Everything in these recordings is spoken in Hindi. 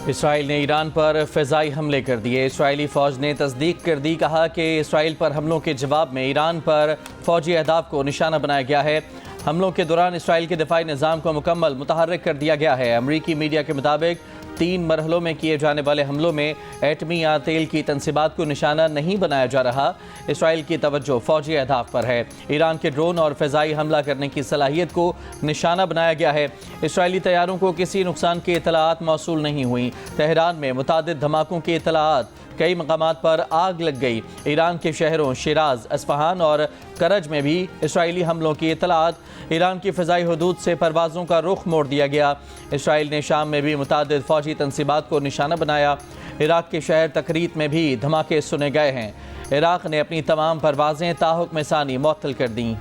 इसराइल ने ईरान पर फ़िज़ाई हमले कर दिए। इसराइली फ़ौज ने तस्दीक कर दी, कहा कि इसराइल पर हमलों के जवाब में ईरान पर फ़ौजी अहदाफ को निशाना बनाया गया है। हमलों के दौरान इसराइल के दिफाई निज़ाम को मुकम्मल मुतहर्रिक कर दिया गया है। अमरीकी मीडिया के मुताबिक 3 मरहलों में किए जाने वाले हमलों में एटमी या तेल की तनसीबात को निशाना नहीं बनाया जा रहा। इसराइल की तवज्जो फ़ौजी अहदाफ पर है। ईरान के ड्रोन और फ़िज़ाई हमला करने की सलाहियत को निशाना बनाया गया है। इसराइली तैयारों को किसी नुकसान की इतलात मौसूल नहीं हुई। तेहरान में मुतादिद धमाकों की इतलात, कई मकामात पर आग लग गई। ईरान के शहरों शिराज, अस्फहान और करज में भी इसराइली हमलों की इतलात। ईरान की फ़िज़ाई हदूद से परवाज़ों का रुख मोड़ दिया गया। इसराइल ने शाम में भी मुतादिद फ़ौजी तनसीबात को निशाना बनाया। इराक़ के शहर तकरीत में भी धमाके सुने गए हैं। इराक़ ने अपनी तमाम परवाज़ें ताहुक्म सानी मुअत्तल कर दी।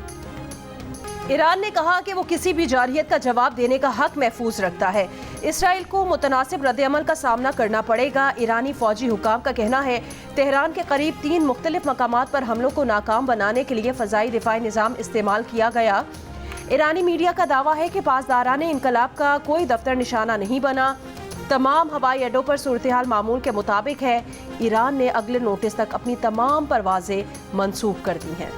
ईरान ने कहा कि वो किसी भी जारहियत का जवाब देने का हक महफूज रखता है। इसराइल को मुतनासिब रद्द-ए-अमल का सामना करना पड़ेगा। ईरानी फौजी हुकाम का कहना है तेहरान के करीब 3 मुख्तलिफ मकामात पर हमलों को नाकाम बनाने के लिए फ़ज़ाई दिफाई निज़ाम इस्तेमाल किया गया। ईरानी मीडिया का दावा है कि पासदाराने इनकलाब का कोई दफ्तर निशाना नहीं बना। तमाम हवाई अड्डों पर सूरत हाल मामूल के मुताबिक है। ईरान ने अगले नोटिस तक अपनी तमाम परवाज़ें मनसूख कर दी हैं।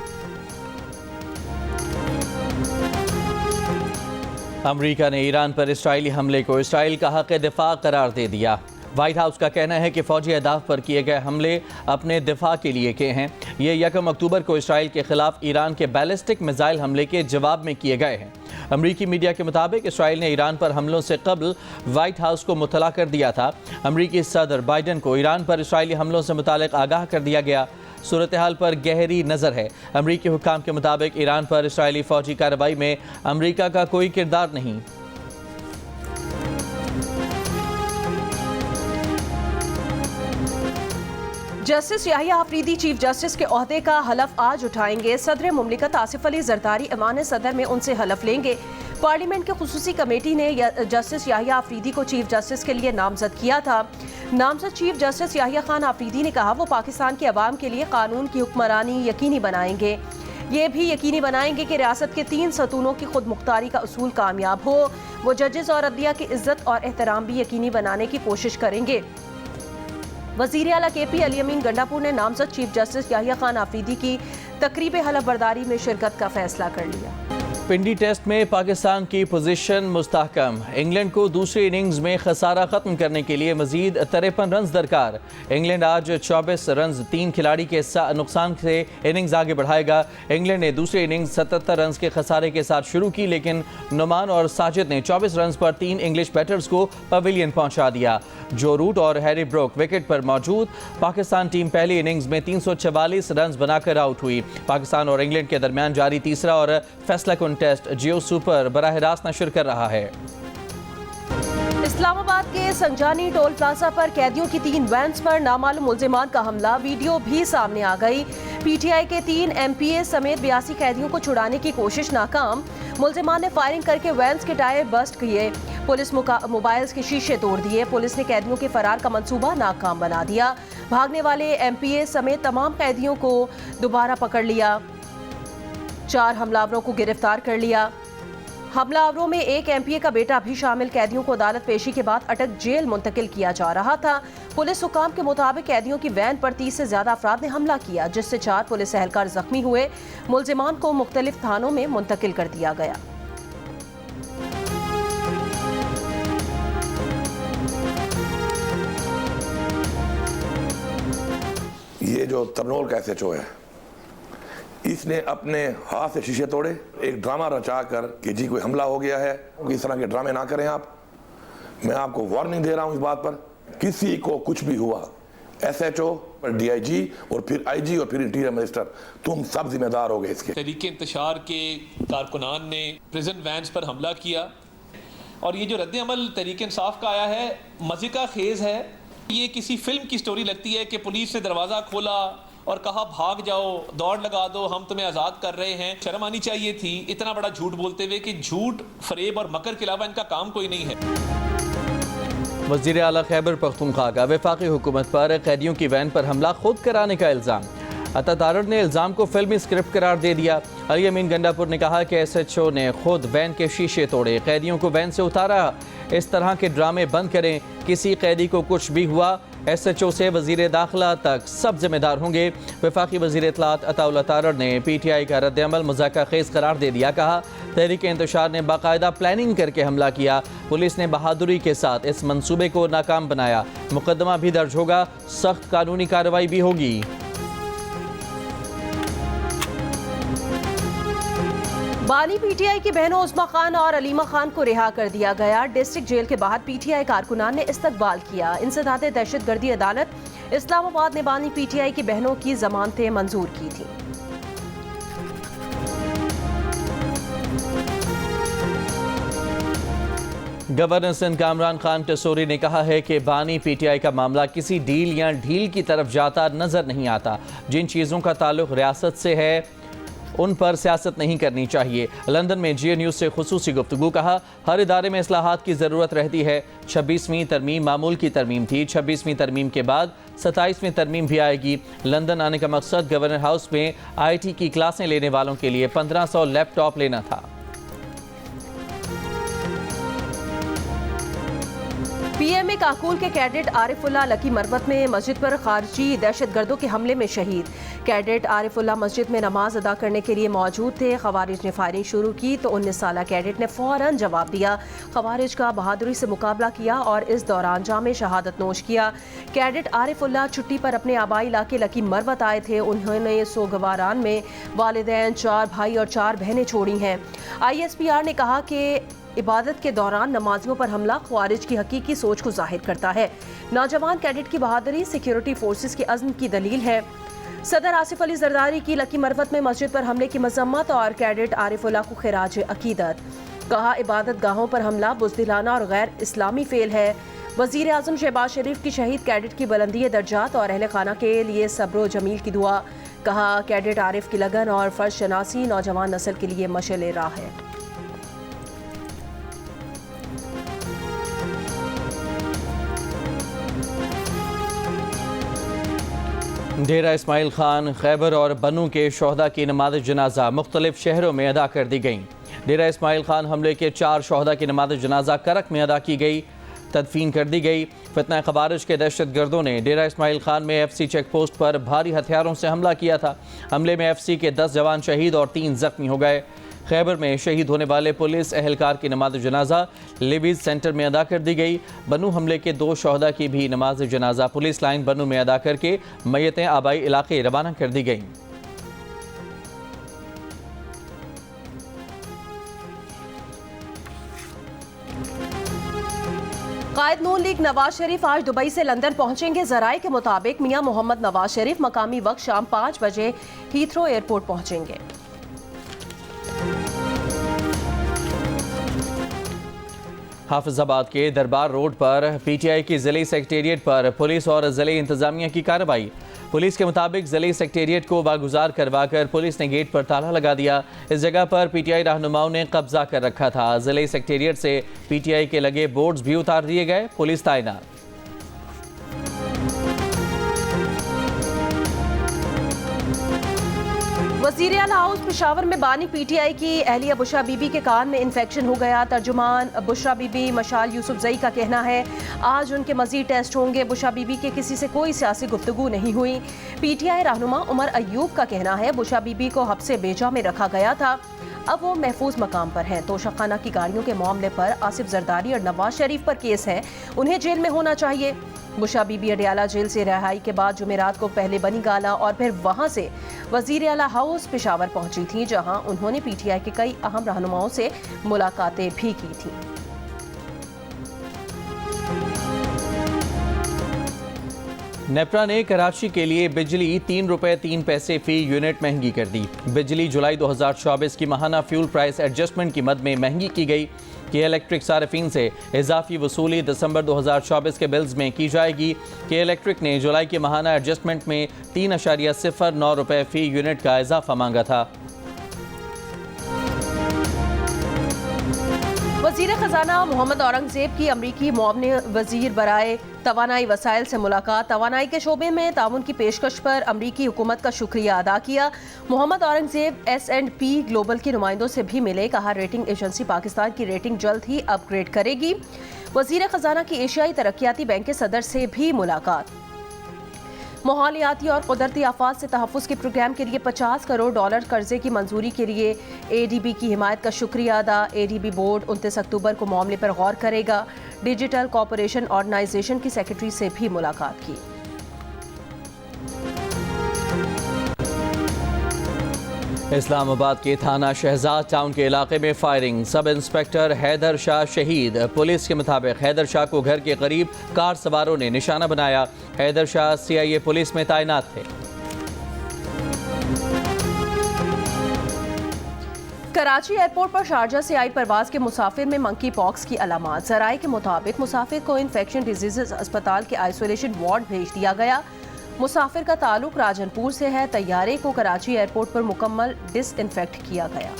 अमरीका ने ईरान पर इसराइली हमले को इसराइल का हक़ दिफा करार दे दिया। वाइट हाउस का कहना है कि फ़ौजी अहदाफ पर किए गए हमले अपने दिफा के लिए किए हैं। ये 1 अक्टूबर को इसराइल के खिलाफ ईरान के बैलिस्टिक मिसाइल हमले के जवाब में किए गए हैं। अमरीकी मीडिया के मुताबिक इसराइल ने ईरान पर हमलों से कबल वाइट हाउस को मुतला कर दिया था। अमरीकी सदर बाइडन को ईरान पर इसराइली हमलों से मुतालिक आगाह कर दिया गया। सूरत हाल पर गहरी नज़र है। अमरीकी हुक्काम के मुताबिक ईरान पर इसराइली फ़ौजी कार्रवाई में अमरीका का कोई किरदार नहीं। Justice Yahya Afridi chief justice के ओहदे का हलफ आज उठाएंगे। सदर मुमलिकत आसिफ अली जरदारी ऐवान सदर में उनसे हलफ लेंगे। पार्लियामेंट की खुसूसी कमेटी ने जस्टिस याहिया आफरीदी को चीफ जस्टिस के लिए नामजद किया था। नामजद चीफ जस्टिस याहिया खान आफरीदी ने कहा वो पाकिस्तान के अवाम के लिए कानून की हुक्मरानी यकीनी बनाएंगे। ये भी यकीनी बनाएंगे कि रियासत के 3 सतूनों की खुद मुख्तारी का उसूल कामयाब हो। वो जजेस और अदलिया की इज्जत और एहतराम भी यकीनी बनाने की कोशिश करेंगे। वज़ीर आला KP अली अमीन गंडापुर ने नामजद चीफ जस्टिस याहिया खान आफरीदी की तकरीब हलफ बर्दारी में शिरकत का फैसला कर लिया। पिंडी टेस्ट में पाकिस्तान की पोजीशन मुस्तहकम। इंग्लैंड को दूसरी इनिंग्स में खसारा ख़त्म करने के लिए मजीद 53 रन दरकार। इंग्लैंड आज 24 रन 3 खिलाड़ी के नुकसान से इनिंग्स आगे बढ़ाएगा। इंग्लैंड ने दूसरी इनिंग्स 77 रन के खसारे के साथ शुरू की, लेकिन नुमान और साजिद ने 24 रन पर 3 इंग्लिश बैटर्स को पवेलियन पहुंचा दिया। जो रूट और हैरी ब्रोक विकेट पर मौजूद। पाकिस्तान टीम पहली इनिंग्स में 344 रन बनाकर आउट हुई। पाकिस्तान और इंग्लैंड के दरमियान जारी तीसरा और फैसला कुन टेस्ट जियो सुपर बराह रास्त नशर कर रहा है। इस्लामाबाद के संजानी टोल प्लाजा पर कैदियों की 3 वैन्स पर नामालूम मुल्जिमान का हमला, वीडियो भी सामने आ गई। PTI के 3 MPA समेत 82 कैदियों को छुड़ाने की कोशिश नाकाम। मुल्जिमान ने फायरिंग करके वैन्स के टायर बस्ट किए। पुलिस मोबाइल्स के शीशे तोड़ दिए। पुलिस ने कैदियों के फरार का मंसूबा नाकाम बना दिया। भागने वाले MPA समेत तमाम कैदियों को दोबारा पकड़ लिया। 4 हमलावरों को गिरफ्तार कर लिया। हमलावरों में एक MPA का बेटा भी शामिल। कैदियों को अदालत पेशी के बाद अटक जेल मुंतकिल किया जा रहा था। पुलिस हुकाम के मुताबिक कैदियों की वैन पर 30 से ज्यादा अफराद ने हमला किया, जिससे 4 पुलिस एहलकार जख्मी हुए। मुल्जिमान को मुख्तलिफ थानों में मुंतकिल कर दिया गया। ये जो तरनोल का SHO है, इसने अपने हाथ से शीशे तोड़े। एक ड्रामा रचा कर कि जी कोई हमला हो गया है। इस तरह के ड्रामे ना करें आप। मैं आपको वार्निंग दे रहा हूं इस बात पर। किसी को कुछ भी हुआ, SHO और DIG और फिर IG और फिर इंटीरियर मिनिस्टर, तुम सब जिम्मेदार हो गए इसके। तहरीक इंतशार के कारकुनान ने प्रिजन वैन्स पर हमला किया और ये जो रद्द अमल तहरीक इंसाफ का आया है, मज़े का खेज है। ये किसी फिल्म की स्टोरी लगती है कि पुलिस ने दरवाज़ा खोला और कहा भाग जाओ, दौड़ लगा दो, हम तुम्हें आज़ाद कर रहे हैं। शर्म आनी चाहिए थी इतना बड़ा झूठ बोलते हुए कि झूठ, फरेब और मकर के अलावा इनका काम कोई नहीं है। वज़ीर आला खैबर पख्तूनख्वा का वफाकी हुकूमत पर कैदियों की वैन पर हमला खुद कराने का इल्ज़ाम। अतातारड़ ने इल्ज़ाम को फिल्मी स्क्रिप्ट करार दे दिया। अली अमीन गंडापुर ने कहा कि SHO ने खुद वैन के शीशे तोड़े, कैदियों को वैन से उतारा। इस तरह के ड्रामे बंद करें। किसी कैदी को कुछ भी हुआ, SHO से वज़ीर दाखिला तक सब जिम्मेदार होंगे। वफाकी वज़ीर इत्तलात अताउल्लाह तारड़ ने PTI का रद्द-ए-अमल मज़ाक़ा ख़ेज़ करार दे दिया। कहा, तहरीक इंतशार ने बाकायदा प्लानिंग करके हमला किया। पुलिस ने बहादुरी के साथ इस मंसूबे को नाकाम बनाया। मुकदमा भी दर्ज होगा, सख्त कानूनी कार्रवाई भी होगी। बानी PTI की बहनों उस्मा खान और अलीमा खान को रिहा कर दिया गया। डिस्ट्रिक्ट जेल के बाहर PTI कारकुनान ने इस्तकबाल किया। इंसदाद दहशतगर्दी अदालत इस्लामाबाद ने बानी PTI की बहनों की जमानतें मंजूर की थी। गवर्नर सिंध कामरान खान टसोरी ने कहा है कि बानी PTI का मामला किसी डील या ढील की तरफ जाता नजर नहीं आता। जिन चीज़ों का ताल्लुक रियासत से है उन पर सियासत नहीं करनी चाहिए। लंदन में GA न्यूज़ से खुसूसी गुफ्तगू। कहा, हर इदारे में इस्लाहात की ज़रूरत रहती है। 26वीं तरमीम मामूल की तरमीम थी। 26वीं तरमीम के बाद 27वीं तरमीम भी आएगी। लंदन आने का मकसद गवर्नर हाउस में IT की क्लासें लेने वालों के लिए 1500 लैपटॉप लेना था। PMA काकूल के कैडेट आरिफुल्लाह लकी मरवत में मस्जिद पर खारजी दहशतगर्दों के हमले में शहीद। कैडेट आरिफुल्लाह मस्जिद में नमाज अदा करने के लिए मौजूद थे। खवारिज ने फायरिंग शुरू की तो 19 साला कैडेट ने फौरन जवाब दिया। खवारिज का बहादुरी से मुकाबला किया और इस दौरान जामे शहादत नोश किया। कैडेट आरिफुल्लाह छुट्टी पर अपने आबाई इलाके लकी मरवत आए थे। उन्होंने सोगवारान में वालिदैन, 4 भाई और 4 बहनें छोड़ी हैं। ISPR ने कहा कि इबादत के दौरान नमाजियों पर हमला ख्वारिज की हकीकी सोच को जाहिर करता है। नौजवान कैडेट की बहादुरी सिक्योरिटी फोर्सेस के अज़्म की दलील है। सदर आसिफ अली जरदारी की लकी मरवत में मस्जिद पर हमले की मजम्मत और कैडेट आरिफुल्लाह को खिराज अकीदत। कहा, इबादत गाहों पर हमला बुज़दिलाना और गैर इस्लामी फेल है। वज़ीर आज़म शहबाज शरीफ की शहीद कैडेट की बुलंदी दर्जात और अहले खाना के लिए सब्र जमील की दुआ। कहा, कैडेट आरिफ की लगन और फ़र्ज शनासी नौजवान नस्ल के लिए मशअल राह है। डेरा इस्माइल खान, खैबर और बनू के शोहदा की नमाज जनाजा मुख्तलिफ शहरों में अदा कर दी गई। डेरा इस्माइल खान हमले के 4 शोहदा की नमाज जनाजा करक में अदा की गई, तदफीन कर दी गई। फितना खवारिज के दहशतगर्दों ने डेरा इस्माइल खान में FC चेक पोस्ट पर भारी हथियारों से हमला किया था। हमले में FC के 10 जवान शहीद और 3 जख्मी हो गए। खैबर में शहीद होने वाले पुलिस एहलकार की नमाज जनाजा लिवीज सेंटर में अदा कर दी गई। बनू हमले के 2 शोहदा की भी नमाज जनाजा पुलिस लाइन बनू में अदा करके मैयतें आबाई इलाके रवाना कर दी गईं। कायद नून लीग नवाज शरीफ आज दुबई से लंदन पहुंचेंगे। जराए के मुताबिक मियां मोहम्मद नवाज शरीफ मकामी वक्त शाम 5 बजे हीथ्रो एयरपोर्ट पहुंचेंगे। हाफिजाबाद के दरबार रोड पर PTI की ज़िले सेक्रेटेरिएट पर पुलिस और ज़िले इंतजामिया की कार्रवाई। पुलिस के मुताबिक ज़िले सेक्रेटेरिएट को वागुजार करवाकर पुलिस ने गेट पर ताला लगा दिया। इस जगह पर PTI रहनुमाओं ने कब्जा कर रखा था। ज़िले सेक्रेटेरिएट से PTI के लगे बोर्ड्स भी उतार दिए गए। पुलिस तैनात। वज़ीर आला हाउस पेशावर में बानी PTI की अहलिया बुशरा बीबी के कान में इन्फेक्शन हो गया। तर्जुमान बुशरा बीबी मशाल यूसुफजई का कहना है आज उनके मजीद टेस्ट होंगे। बुशरा बीबी के किसी से कोई सियासी गुफ्तगू नहीं हुई। PTI रहनुमा उमर अयूब का कहना है बुशरा बीबी को हब्से बेजा में रखा गया था, अब वो महफूज मकाम पर हैं। तोशाखाना की गाड़ियों के मामले पर आसिफ जरदारी और नवाज शरीफ पर केस है, उन्हें जेल में होना चाहिए। बुशरा बीबी अडियाला जेल से रिहाई के बाद जुमेरात को पहले बनी गाला और फिर वहां से वज़ीर आला हाउस पेशावर पहुंची थी, जहां उन्होंने PTI के कई अहम रहनुमाओं से मुलाकातें भी की थी। नेपरा ने कराची के लिए बिजली 3 रुपये 3 पैसे फी यूनिट महंगी कर दी। बिजली जुलाई 2024 की माहाना फ्यूल प्राइस एडजस्टमेंट की मद में महंगी की गई कि इलेक्ट्रिक सार्फिन से इजाफी वसूली दिसंबर 2024 के बिल्स में की जाएगी। कि इलेक्ट्रिक ने जुलाई के माहाना एडजस्टमेंट में 3.09 रुपये फी यूनिट का इजाफा मांगा था। वज़ीर ख़जाना मोहम्मद औरंगज़ेब की अमरीकी मुआवन वज़ीर बराए तवानाई वसाइल से मुलाकात। तवानाई के शोबे में ताउन की पेशकश पर अमरीकी हुकूमत का शुक्रिया अदा किया। मोहम्मद औरंगज़ेब S&P ग्लोबल के नुमाइंदों से भी मिले। कहा रेटिंग एजेंसी पाकिस्तान की रेटिंग जल्द ही अपग्रेड करेगी। वज़ीर ख़जाना की एशियाई तरक्याती बैंक के सदर से भी मुलाकात। माहौलियाती और कुदरती आफात से तहफ़्फ़ुज़ के प्रोग्राम के लिए $50 करोड़ कर्जे की मंजूरी के लिए ADB की हिमायत का शुक्रिया अदा। ADB बोर्ड 29 अक्टूबर को मामले पर गौर करेगा। डिजिटल कॉपरेशन ऑर्गेनाइजेशन की सेक्रेटरी से भी मुलाकात की। इस्लामाबाद के थाना शहजाद टाउन के इलाके में firing. Sub inspector Haider Shah शहीद। पुलिस के मुताबिक हैदर शाह को घर के करीब कार सवारों ने निशाना बनाया। हैदर शाह CIA पुलिस में तैनात थे। कराची एयरपोर्ट पर शारजा से आई परवाज के मुसाफिर में मंकी पॉक्स की अलामात। ज़राए के मुताबिक मुसाफिर को इन्फेक्शन डिजीज़ अस्पताल के आइसोलेशन वार्ड भेज दिया गया। मुसाफिर का ताल्लुक राजनपुर से है। तैयारे को कराची एयरपोर्ट पर मुकम्मल डिसइंफेक्ट किया गया।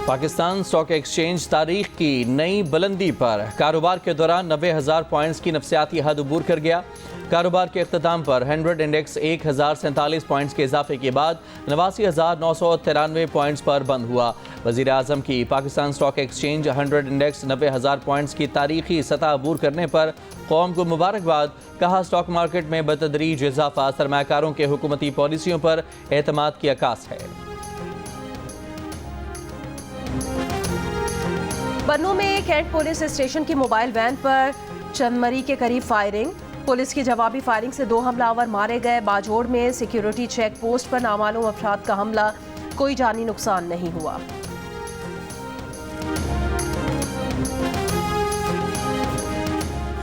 पाकिस्तान स्टॉक एक्सचेंज तारीख की नई बुलंदी पर। कारोबार के दौरान 90,000 पॉइंट्स की नफसियाती हद अबूर कर गया। कारोबार के अख्ताम पर 100 इंडेक्स 1047 पॉइंट्स के इजाफे के बाद 89,993 पॉइंट्स पर बंद हुआ। वज़ीर आज़म की Pakistan stock exchange 100 index 90,000 points की तारीखी सतह अबूर करने पर कौम को मुबारकबाद। कहा स्टॉक मार्केट में बतदरीज इजाफा सरमायाकारों के हुकूमती पॉलिसियों पर एतमाद की अक्कास है। बन्नू में कैंट पुलिस स्टेशन की मोबाइल वैन पर चंदमरी के करीब फायरिंग। पुलिस की जवाबी फायरिंग से 2 हमलावर मारे गए। बाजोड़ में सिक्योरिटी चेक पोस्ट पर नामालूम अफराद का हमला। कोई जानी नुकसान नहीं हुआ।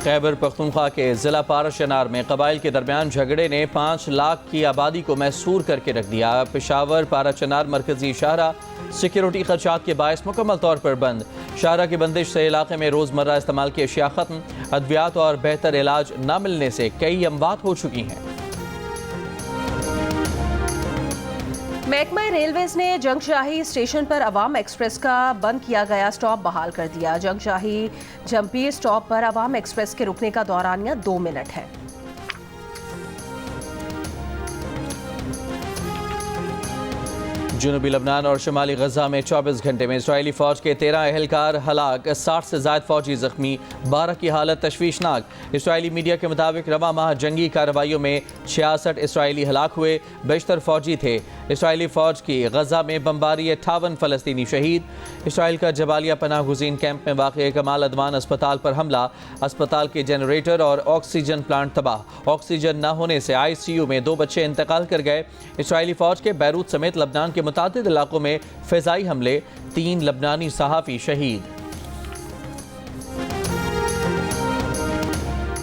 खैबर पख्तूनख्वा के ज़िला पाराशनार में कबाइल के दरमियान झगड़े ने 5 लाख की आबादी को महसूर करके रख दिया। पेशावर पाराचनार मरकजी शाहरा सिक्योरिटी खदशात के बायस मुकम्मल तौर पर बंद। शाहरा की बंदिश से इलाके में रोज़मर्रा इस्तेमाल की अशिया ख़त्म। अद्वियात और बेहतर इलाज न मिलने से कई अमवात हो चुकी हैं। महकमा रेलवेज ने जंगशाही स्टेशन पर अवाम एक्सप्रेस का बंद किया गया स्टॉप बहाल कर दिया। जंगशाही जंपीर स्टॉप पर अवाम एक्सप्रेस के रुकने का दौरानिया 2 मिनट है। जनूबी लबनान और शुमाली गजा में 24 घंटे में इसराइली फौज के 13 एहलकार हलाक, 60 से ज़ायद फौजी जख्मी, 12 की हालत तशवीशनाक। इसराइली मीडिया के मुताबिक रवा माह जंगी कार्रवाइयों में 66 इसराइली हलाक हुए, बेशतर फौजी थे। इसराइली फौज की गजा में बमबारी 58 फ़लस्तीनी शहीद। इसराइल का जबालिया पनाह गुज़ीन कैंप में वाक़ कमाल अदवान अस्पताल पर हमला। अस्पताल के जनरेटर और ऑक्सीजन प्लांट तबाह। ऑक्सीजन न होने से ICU में 2 बच्चे इंतकाल कर गए। इसराइली फौज के बैरूत समेत लबनान के मुतादिद इलाकों में फ़िज़ाई हमले, 3 लबनानी सहाफ़ी शहीद।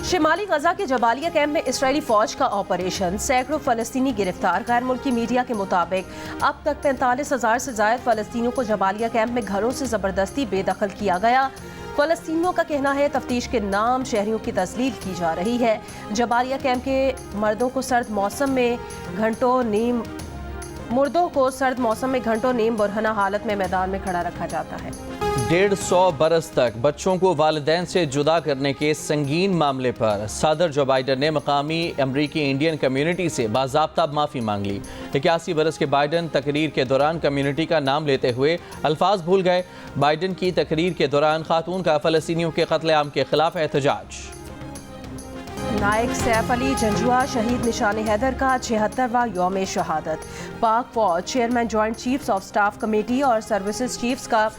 शिमाली गजा के जबालिया कैंप में इसराइली फौज का ऑपरेशन, सैकड़ों फ़लस्तीनी गिरफ्तार। गैर मुल्की मीडिया के मुताबिक अब तक 45,000 से ज़ायद फ़लस्तीनियों को जबालिया कैंप में घरों से ज़बरदस्ती बेदखल किया गया। फ़लस्तीनियों का कहना है तफ्तीश के नाम शहरियों की तस्लील की जा रही है। जबालिया कैंप के मुर्दों को सर्द मौसम में घंटों नीम बुरहना हालत में मैदान में खड़ा रखा जाता है। 150 बरस तक बच्चों को वालिदैन से जुदा करने के संगीन मामले पर सदर जो बाइडन ने मकामी अमरीकी इंडियन कम्युनिटी से बाज़ाब्ता माफ़ी मांग ली। 81 बरस के बाइडन तकरीर के दौरान कम्युनिटी का नाम लेते हुए अल्फाज भूल गए। बाइडन की तकरीर के दौरान खातून का फ़लस्तीनियों के कत्लेआम के खिलाफ एहतजाज। नायक सैफ अली जंजुआ शहीद निशान हैदर का 76वां यौम शहादत। पाक फौज chairman joint chiefs of staff committee और सर्विसेज चीफ्स का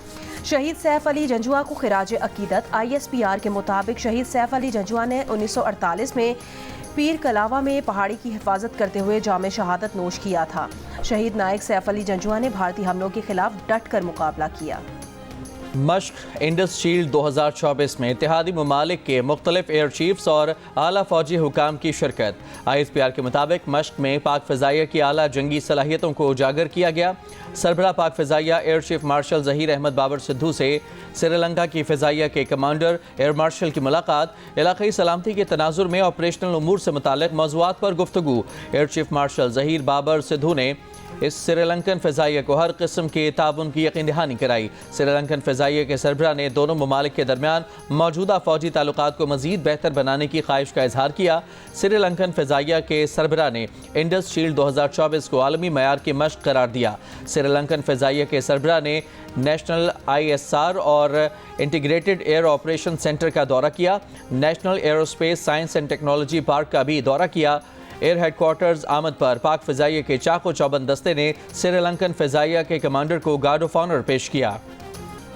शहीद सैफ अली जंजुआ को खिराज अकीदत। ISPR के मुताबिक शहीद सैफ अली जंजुआ ने 1948 में पीर कलावा में पहाड़ी की हिफाजत करते हुए जाम शहादत नोश किया था। शहीद नायक सैफ अली जंजुआ ने भारतीय हमलों के खिलाफ डट कर मुकाबला किया। मश्क इंडस शील्ड 2024 में इत्तेहादी ममालिक के मुख्तलिफ एयर चीफ्स और आला फौजी हुकाम की शिरकत। ISPR के मुताबिक मश्क में पाक फ़िज़ाइया की आला जंगी सलाहियतों को उजागर किया गया। सरबराह पाक फ़िज़ाइया air chief marshal Zaheer Ahmed Babar Sidhu से श्रीलंका की फ़िज़ाइया के कमांडर एयर मार्शल की मुलाकात, इलाक़ाई सलामती के तनाजुर में ऑपरेशनल उमूर से मुताल्लिक़ मौज़ूआत पर गुफ्तगू। Air chief marshal Zaheer Babar Sidhu ने इस श्रीलंकन फ़िज़ाइया को हर किस्म के ताउन की यकीन दहानी कराई। श्रीलंकन फ़िज़ाइया के सरबराह ने दोनों ममालिक के दरमियान मौजूदा फ़ौजी ताल्लुकात को मज़ीद बेहतर बनाने की ख्वाहिश का इजहार किया। श्रीलंकन फ़िज़ाइया के सरबराह ने इंडस शील्ड 2024 को आलमी मयार की मश्क करार दिया। श्रीलंकन फ़िज़ाइया के सरबराह ने नेशनल ISR और इंटीग्रेटेड एयर ऑपरेशन सेंटर का दौरा किया। National aerospace science and technology park का भी दौरा किया। एयर हेडक्वार्टर्स आमद पर पाक फ़िज़ाइया के चाको चौबंद दस्ते ने श्रीलंकन फ़िज़ाइया के कमांडर को गार्ड ऑफ ऑनर पेश किया।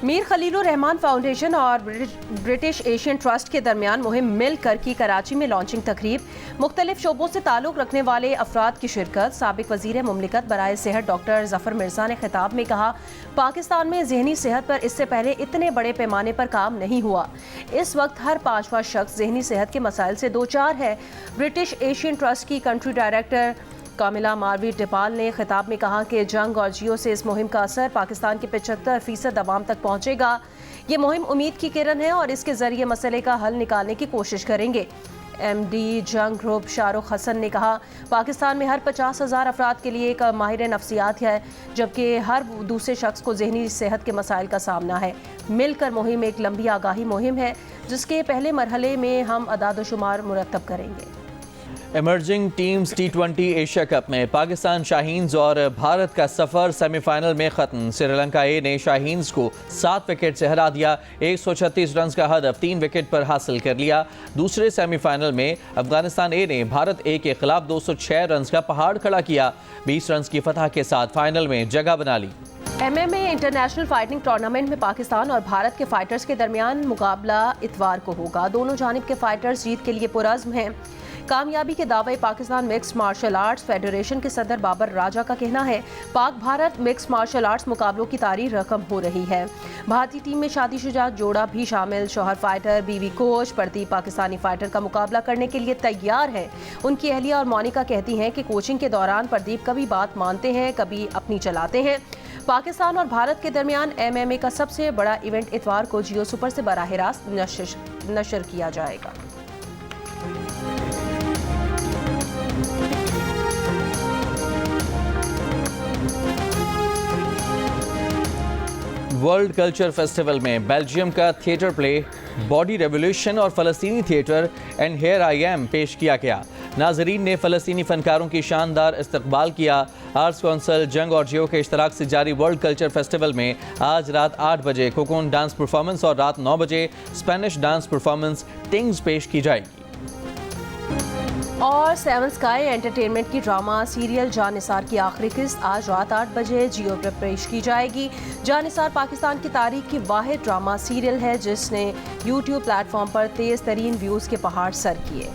मीर खलीलुर रहमान फाउंडेशन और ब्रिटिश एशियन ट्रस्ट के दरमियान मुहिम मिलकर की कराची में लॉन्चिंग तकरीब, मुख्तलिफ शोबों से ताल्लुक़ रखने वाले अफराद की शिरकत। साबिक वज़ीर मुमलिकत बराए सेहत डॉक्टर ज़फ़र मिर्ज़ा ने खिताब में कहा, पाकिस्तान में ज़हनी सेहत पर इससे पहले इतने बड़े पैमाने पर काम नहीं हुआ। इस वक्त हर 5वां शख्स ज़हनी सेहत के मसाइल से दो चार है। ब्रिटिश एशियन ट्रस्ट की कंट्री डायरेक्टर कामिला मारवी टिपाल ने खिताब में कहा कि जंग और जियो से इस मुहिम का असर पाकिस्तान के 75% अवाम तक पहुँचेगा। ये मुहिम उम्मीद की किरण है और इसके ज़रिए मसले का हल निकालने की कोशिश करेंगे। MD जंग ग्रुप शाहरुख हसन ने कहा, पाकिस्तान में हर 50,000 अफराद के लिए एक माहिर नफ्सियात है, जबकि हर दूसरे शख्स को ज़हनी सेहत के मसाइल का सामना है। मिलकर मुहिम एक लंबी आगाही मुहिम है, जिसके पहले मरहले में हम अदाद-ओ-शुमार मुरतब करेंगे। Emerging teams T20 Asia cup में पाकिस्तान शाहीन्स और भारत का सफ़र सेमीफाइनल में ख़त्म। श्रीलंका ए ने शाहीन्स को 7 विकेट से हरा दिया। 136 रन का हदफ 3 विकेट पर हासिल कर लिया। दूसरे सेमीफाइनल में अफगानिस्तान ए ने भारत ए के खिलाफ 206 रन का पहाड़ खड़ा किया। 20 रन की फतह के साथ फाइनल में जगह बना ली। MMA इंटरनेशनल फाइटिंग टूर्नामेंट में पाकिस्तान और भारत के फाइटर्स के दरमियान मुकाबला इतवार को होगा। दोनों जानिब के फाइटर्स जीत के लिए पुरज़्म हैं। कामयाबी के दावे Pakistan mixed martial arts federation के सदर बाबर राजा का कहना है, Pak Bharat mixed martial arts मुकाबलों की तारीख रकम हो रही है। भारतीय टीम में शादीशुदा जोड़ा भी शामिल। शौहर फाइटर बीवी कोच प्रदीप पाकिस्तानी फाइटर का मुकाबला करने के लिए तैयार है। उनकी अहलिया और मोनिका कहती हैं कि कोचिंग के दौरान प्रदीप कभी बात मानते हैं, कभी अपनी चलाते हैं। पाकिस्तान और भारत के दरमियान MMA का सबसे बड़ा इवेंट इतवार को जियो सुपर से बराह रास्त नशर किया जाएगा। वर्ल्ड कल्चर फेस्टिवल में बेल्जियम का थिएटर प्ले बॉडी रेवोल्यूशन और फ़लस्तीनी theatre and here I am पेश किया गया। नाजरीन ने फ़लस्तीनी फ़नकारों की शानदार इस्तकबाल किया। आर्ट्स काउंसिल जंग और जियो के इश्तराक से जारी वर्ल्ड कल्चर फेस्टिवल में आज रात 8 बजे कोकोन डांस परफॉर्मेंस और रात 9 बजे स्पेनिश डांस परफॉर्मेंस टिंग्स पेश की जाएगी। और 7 स्काई एंटरटेनमेंट की ड्रामा सीरियल जानिसार की आखिरी किस्त आज रात 8 बजे जियो पर पेश की जाएगी। जानिसार पाकिस्तान की तारीख की वाहिद ड्रामा सीरियल है जिसने YouTube प्लेटफॉर्म पर तेज़ तरीन व्यूज़ के पहाड़ सर किए।